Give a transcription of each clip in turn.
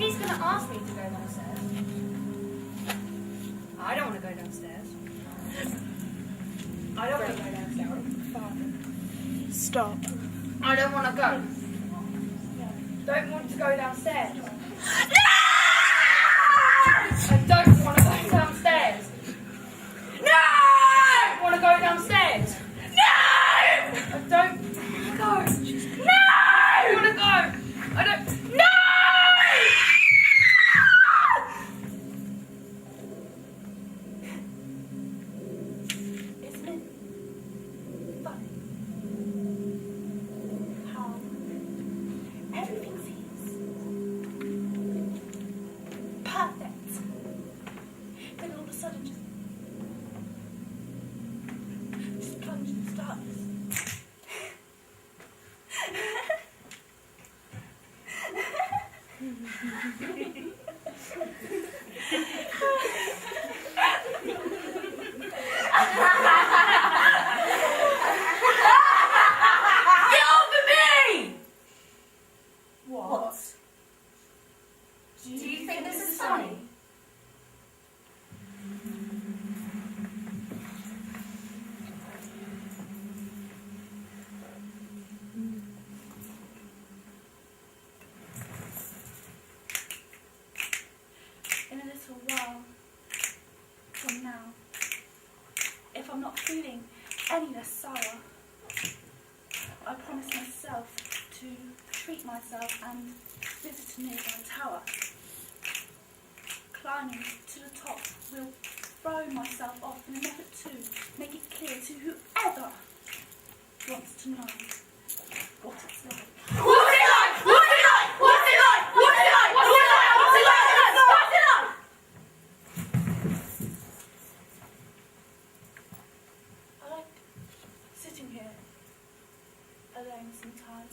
He's going to ask me to go downstairs. I don't want to go downstairs. I don't want to go downstairs. Father, stop. I don't want to go. Don't want to go downstairs. No! I don't want to go downstairs. No! I want to go downstairs. No! I don't want to go. No! I want to go. I don't. No! Isn't it funny how everything seems perfect, then all of a sudden just plunge into darkness? Get off of me! What? Do you think this is funny? In a little while from now, if I'm not feeling any less sour, I promise myself to treat myself and visit a nearby tower. Climbing to the top will throw myself off in an effort to make it clear to whoever wants to know what it's like. What's it like? What's it like? What's it like? What's it like? What's it like? What's it like? What's it like? I like sitting here alone sometimes.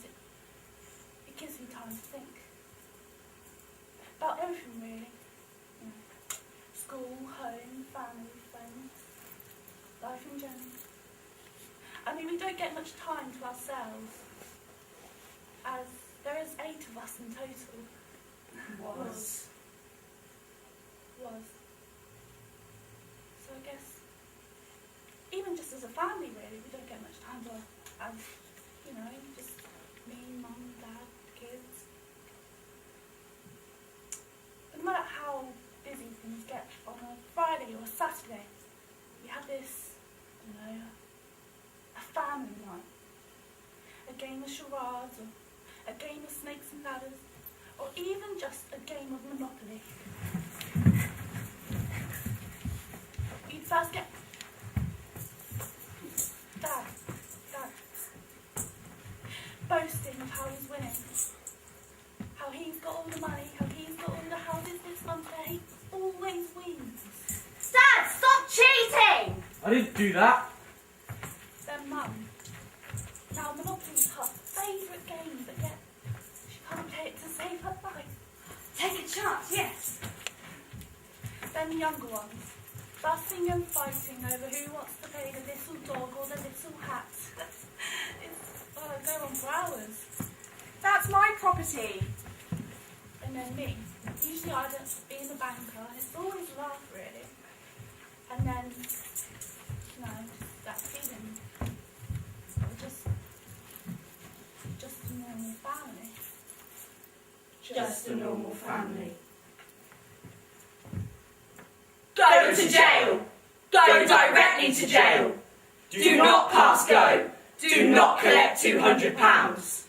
It gives me time to think about everything really. You know, school, home, family, friends, life in general. I mean, we don't get much time to ourselves, as there is 8 of us in total. Was. So I guess, even just as a family really, we don't get much time to, as, you know, just me, mum, dad, kids. But no matter how busy things get on a Friday or a Saturday, we have this, you know, a family night. A game of charades, or a game of snakes and ladders, or even just a game of Monopoly. You'd first get Dad, boasting of how he's winning, how he's got all the money, how he's got all the houses this month, where he always wins. Dad, stop cheating! I didn't do that. Then Mum, now Monopoly is her favourite game, but yet she can't play it to save her life. Take a chance, yes. Then the younger ones, fussing and fighting over who wants to play the little dog or the little hat. It's go on for hours. That's my property. And then me, usually I don't being a banker, it's always a laugh really. And then, you know, that feeling of just a normal family. Just a normal family. Go to jail! Go directly to jail! Do not pass go! Do not collect £200.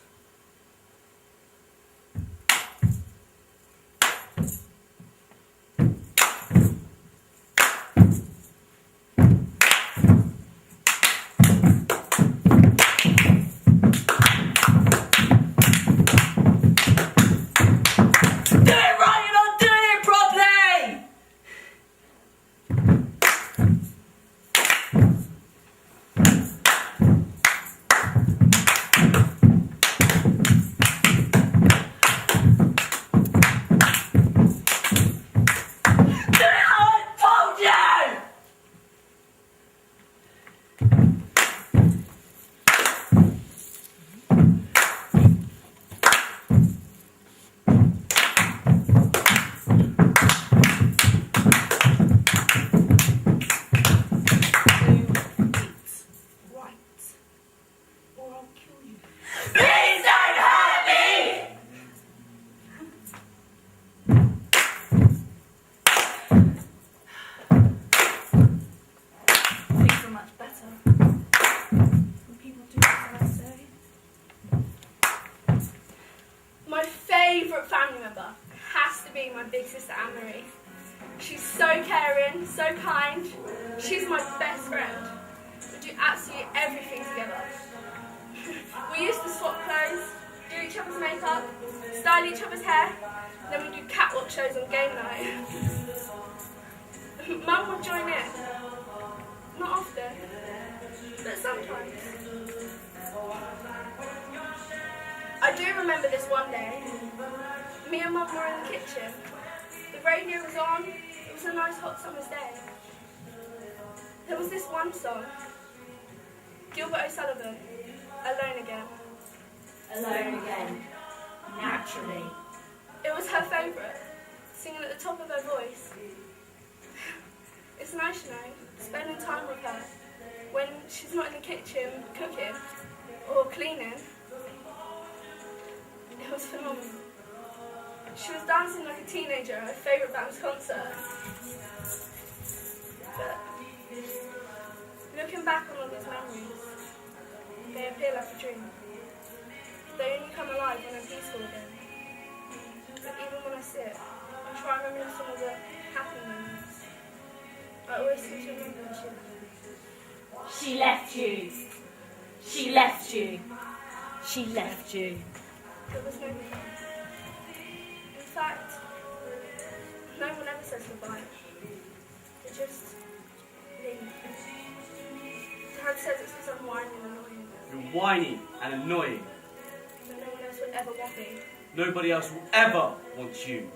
be my big sister Anne-Marie. She's so caring, so kind. She's my best friend. We do absolutely everything together. We used to swap clothes, do each other's makeup, style each other's hair, then we do catwalk shows on game night. Mum would join in. Not often, but sometimes. I do remember this one day. Me and Mum were in the kitchen. The radio was on. It was a nice hot summer's day. There was this one song. Gilbert O'Sullivan, Alone Again. Alone again. Naturally. It was her favourite, singing at the top of her voice. It's nice, you know, spending time with her when she's not in the kitchen cooking or cleaning. It was phenomenal. She was dancing like a teenager at her favourite band's concert. But looking back on all these memories, they appear like a dream. They only come alive when I'm peaceful again. But even when I sit and try and remember some of the happy moments, I always seem to remember when she left. She left you. She left you. She left you. There was no goodbye. In fact, no one ever says goodbye. They just leave. Dad says it's because I'm whiny and annoying. You're whiny and annoying. But no one else would ever want me. Nobody else will ever want you.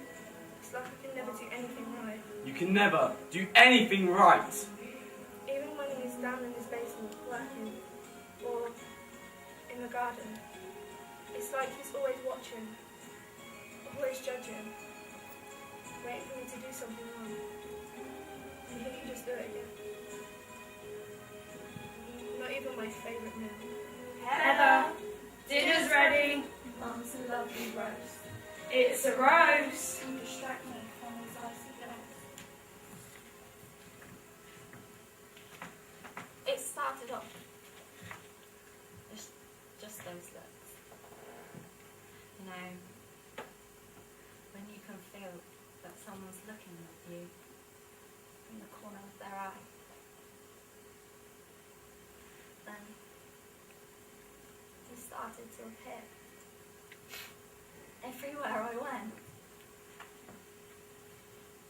It's like I can never do anything right. You can never do anything right. Even when he's down in his basement working or in the garden, it's like he's always watching, always judging, waiting for me to do something wrong. And he can just do it again. Not even my favourite meal. Heather, dinner's ready. Mum's a lovely roast. It's a roast. You distract me from these icy days. It started off. It's just those looks. You know, when you can feel that someone's looking at you from the corner of their eye, then he started to appear everywhere I went.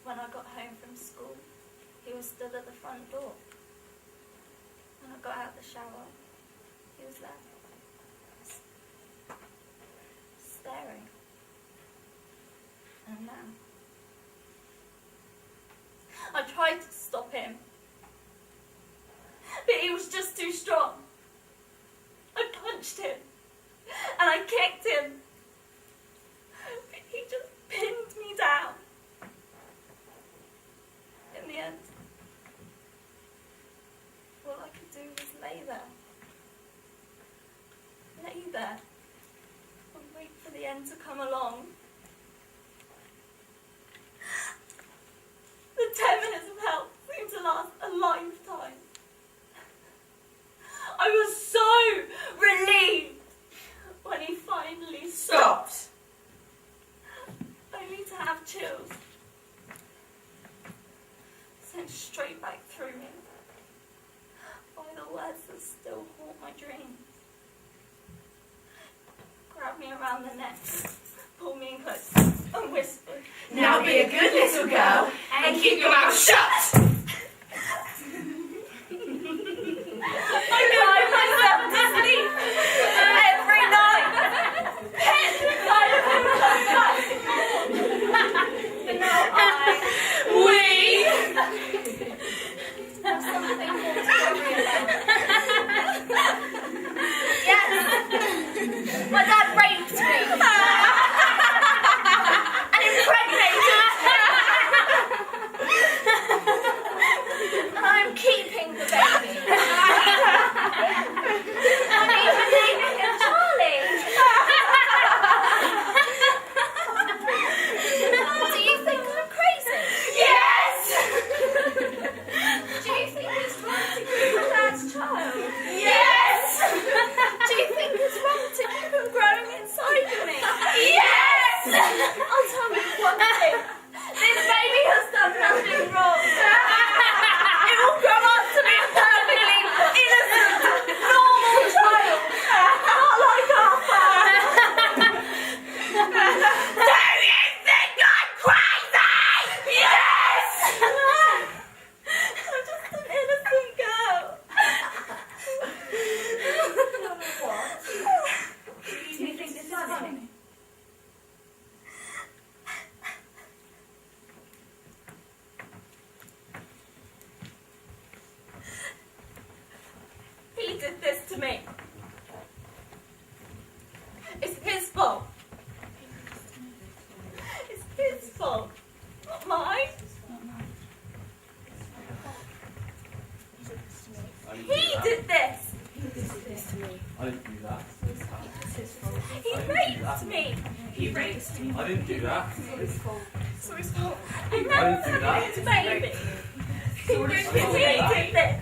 When I got home from school, he was still at the front door. When I got out of the shower, he was there, staring. And now, I tried to stop him, but he was just too strong. I punched him, and I kicked him, but he just pinned me down. In the end, all I could do was lay there, and wait for the end to come along. The 10 minutes of hell seemed to last a lifetime. I was so relieved when he finally stopped, only to have chills sent straight back through me by the words that still haunt my dreams. Grabbed me around the neck, pulled me in close, and whispered, Now be a good little girl and keep your mouth shut. I cried myself to sleep every night. But now We. have something more to worry about. Yes, my dad raped me and impregnated me. I didn't do that. Sorry's fault. Sorry's fault. I didn't do that. It's a baby. He did this.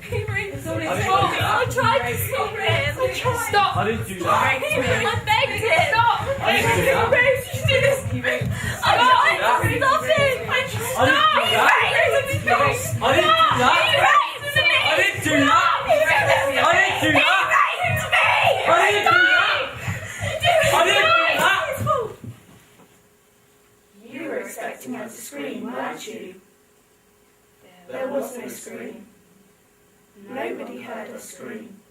He really I didn't do that. I tried to stop him. Stop. I didn't do that. I begged him. Stop. I didn't do that. You did this. I tried to stop him. I didn't do that. I didn't do that. I didn't do that. I didn't do that. I didn't do that. I didn't do that. You were expecting her to scream, weren't you? There was no scream. Nobody heard her scream.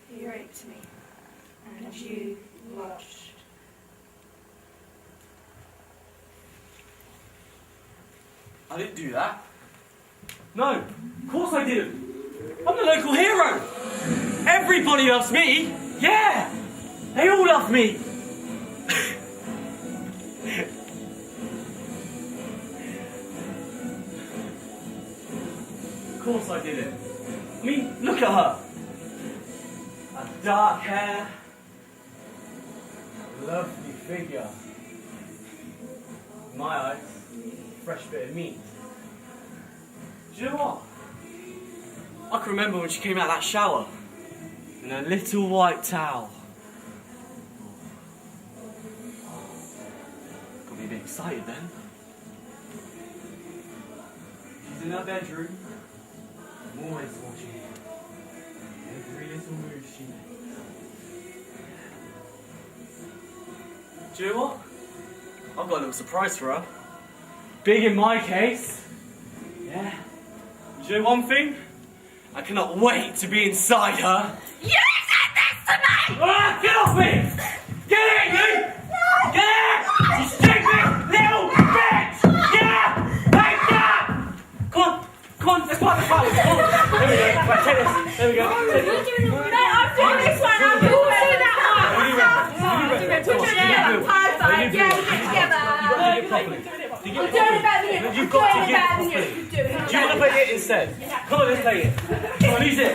He raped me, and you watched. I didn't do that. No, of course I didn't. I'm the local hero. Everybody loves me. Yeah, they all love me. Of course I didn't. I mean, look at her. Dark hair, lovely figure. In my eyes, fresh bit of meat. Do you know what? I can remember when she came out of that shower in a little white towel. Got me a bit excited then. She's in her bedroom. I'm always watching every little move she makes. Do you know what? I've got a little surprise for her. Big in my case. Yeah. Do you know one thing? I cannot wait to be inside her. You said this to me! Ah, get off me! Get in, you! Get in! You stupid little bitch! Yeah! Take that! Come on, let's fight the fight. Come on. There we go. Right, take this. There we go. No, I'm doing this one. I'm doing that You've got to get it properly. Do you want to play it instead? Come on, let's play it. Come on, use it.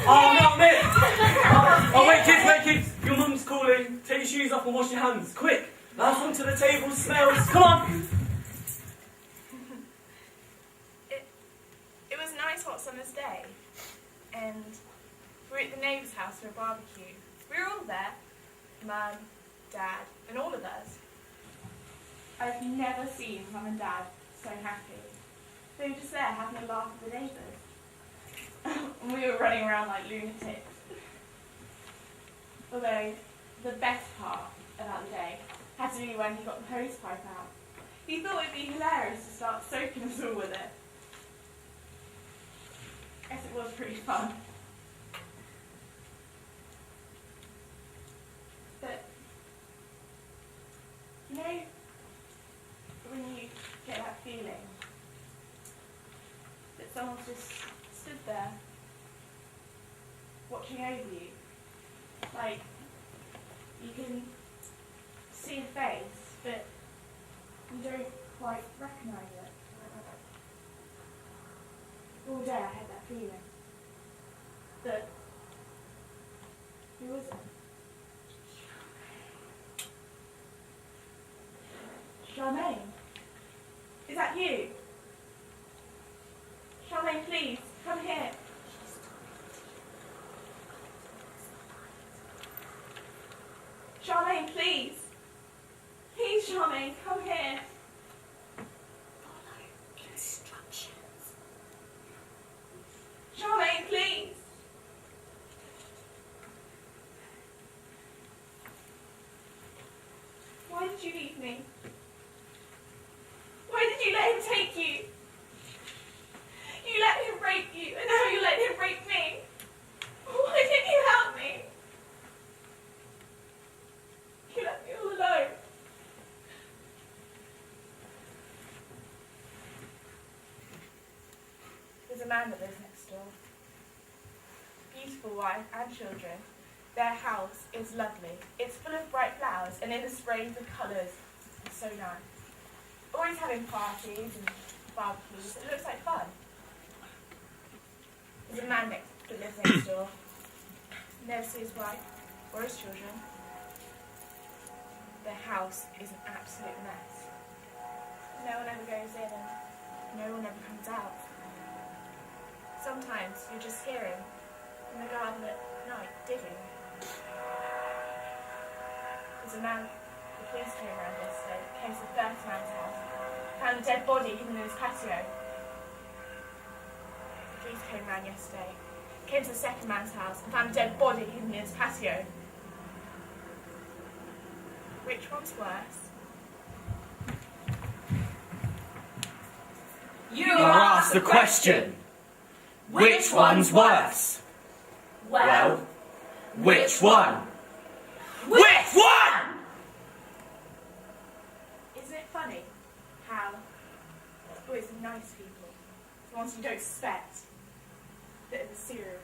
No, miss. Oh, wait, kids. Your mum's calling. Take your shoes off and wash your hands. Quick. Last one to the table smells. Come on. It was a nice hot summer's day, and we were at the neighbour's house for a barbecue. We were all there, Mum, Dad, and all of us. I've never seen Mum and Dad so happy. They were just there having a laugh with the neighbours. And we were running around like lunatics. Although, the best part about the day had to be when he got the hose pipe out. He thought it'd be hilarious to start soaking us all with it. I guess it was pretty fun. But, you know, when you get that feeling that someone's just stood there watching over you, like you can see a face, but you don't quite recognise it. All day I had that feeling that who was it? Charmaine? Is that you? Charmaine, please, come here. Charmaine, please. Please, Charmaine, come here. Follow instructions. Charmaine, please. did you leave me? Why did you let him take you? You let him rape you, and now you let him rape me. Why didn't you help me? You left me all alone. There's a man that lives next door. Beautiful wife and children. Their house is lovely. It's full of bright flowers and in a range of colours. It's so nice. Always having parties and barbecues. It looks like fun. There's a man that lives next door. Never see his wife or his children. Their house is an absolute mess. No one ever goes in and no one ever comes out. Sometimes you just hear him in the garden at night digging. There's a man, the police came around yesterday, came to the first man's house, found a dead body hidden in his patio. The police came around yesterday, came to the second man's house and found a dead body hidden in his patio. Which one's worse? You are asked the question. Which one's worse? Well, which one? Which one? Isn't it funny how it's always the nice people, the ones you don't expect, that are the serial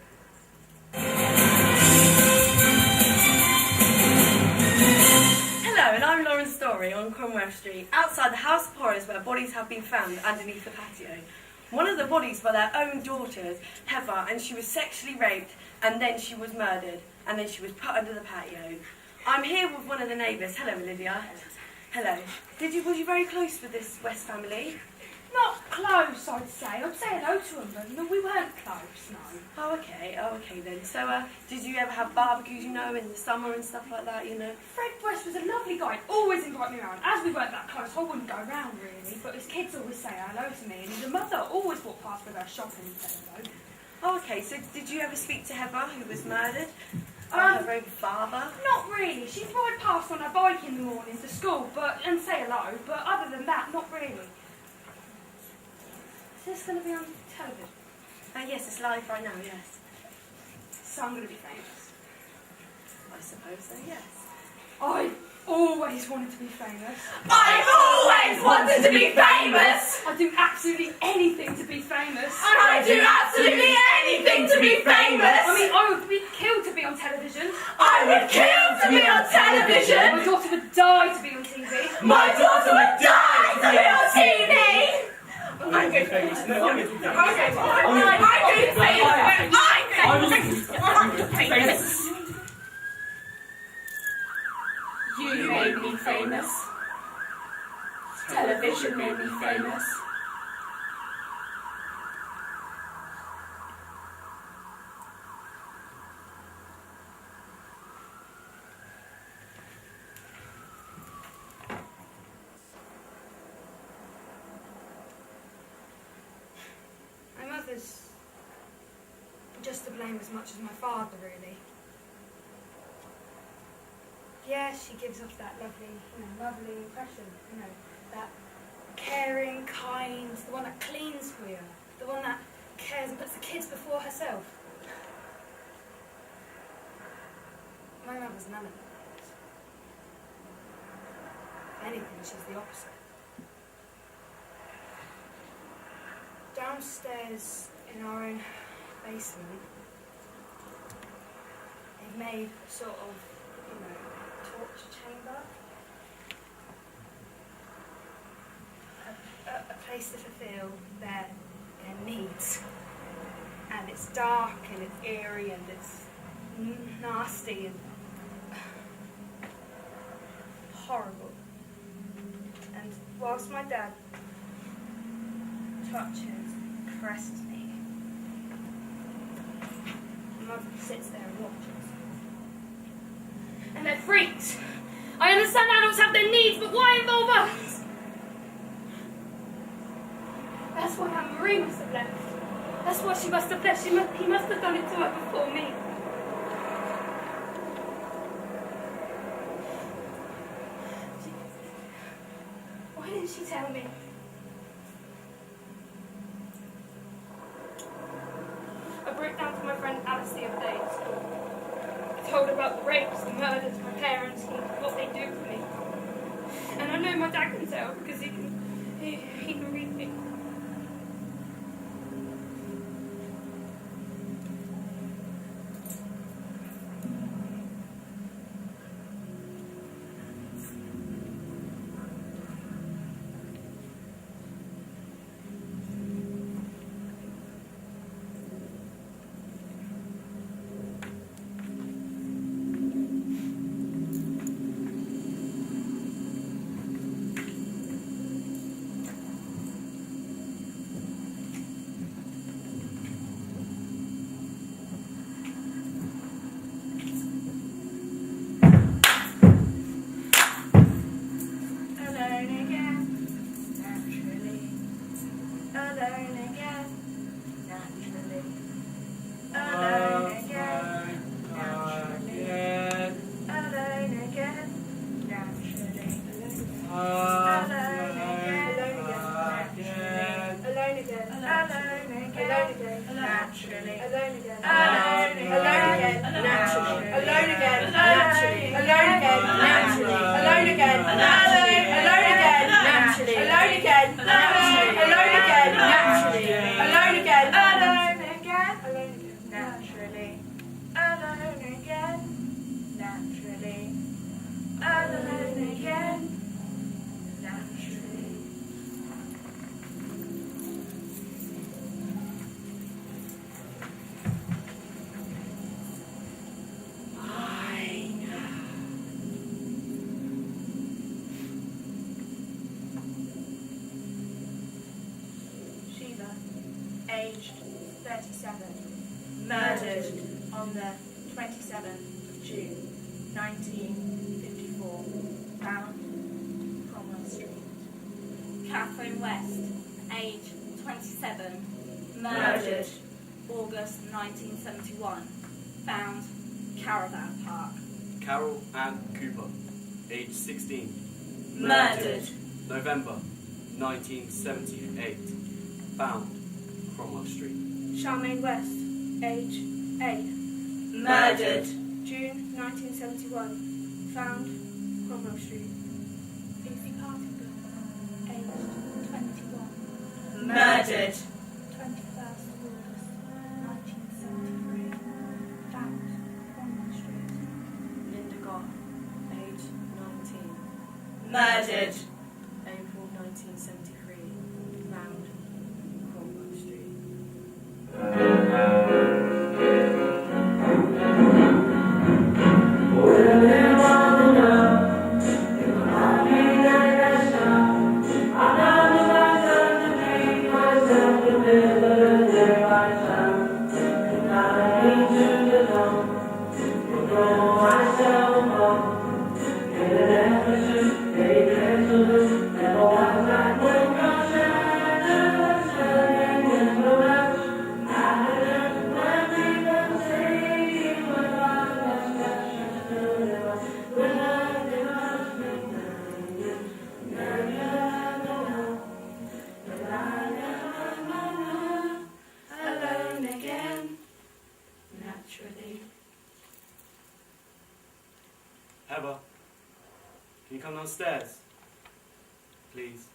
Hello, and I'm Lauren Story on Cromwell Street, outside the House of Horrors where bodies have been found underneath the patio. One of the bodies were their own daughters, Heather, and she was sexually raped, and then she was murdered, and then she was put under the patio. I'm here with one of the neighbours. Hello, Olivia. Hello. Was you very close with this West family? Not close, I'd say. I'd say hello to them, but no, we weren't close, no. Oh, okay then. So, did you ever have barbecues, in the summer and stuff like that, Fred West was a lovely guy. He'd always invite me around. As we weren't that close, I wouldn't go round, really. But his kids always say hello to me, and his mother always walked past with her shopping and said hello. Oh, okay. So, did you ever speak to Heather, who was murdered? Her own father? Not really. She'd ride past on her bike in the morning to school, and say hello. But other than that, not really. Is this going to be on television? Yes, it's live right now, yes. So I'm going to be famous. I suppose so, yes. I've always wanted to be famous. I've always wanted to be famous. I'd do absolutely anything to be famous. And I do absolutely anything to be famous. I mean, I would be killed to be on television. I would kill to be on My television. daughter would die to be on TV. My daughter would die to be on TV. I'm going to be famous. No, I'm going to be famous. I'm going to be famous. You made me famous. Television made me famous. My mother's just to blame as much as my father, really. Yeah, she gives off that lovely impression, that caring, kind, the one that cleans for you, the one that cares and puts the kids before herself. My mother's none of that. If anything, she's the opposite. Downstairs in our own basement, they've made a sort of, torture chamber. A place to fulfill their needs. And it's dark and it's eerie and it's nasty and horrible. And whilst my dad touches, caresses me, my mother sits there and watches. And they're freaks. I understand adults have their needs, but why involve us? That's why Anne-Marie must have left. That's why she must have left. He must have done it to her before me. did she tell me? I broke down for my friend Alice the other day at school. I told her about the rapes, the murders, my parents, and what they do for me. And I know my dad can tell because he can read me. Aged 37, murdered on the 27th of June 1954, found Cromwell Street. Catherine West, age 27, murdered August 1971, found Caravan Park. Carol Ann Cooper, age 16, Murdered November 1978, found Cromwell Street. Charmaine West, age 8. murdered June 1971, found Cromwell Street. Lucy Partington, aged 21, murdered 21st of August 1973, found Cromwell Street. Linda Goff, age 19, murdered April 1973, found Cromwell Street. Heather, can you come downstairs? Please.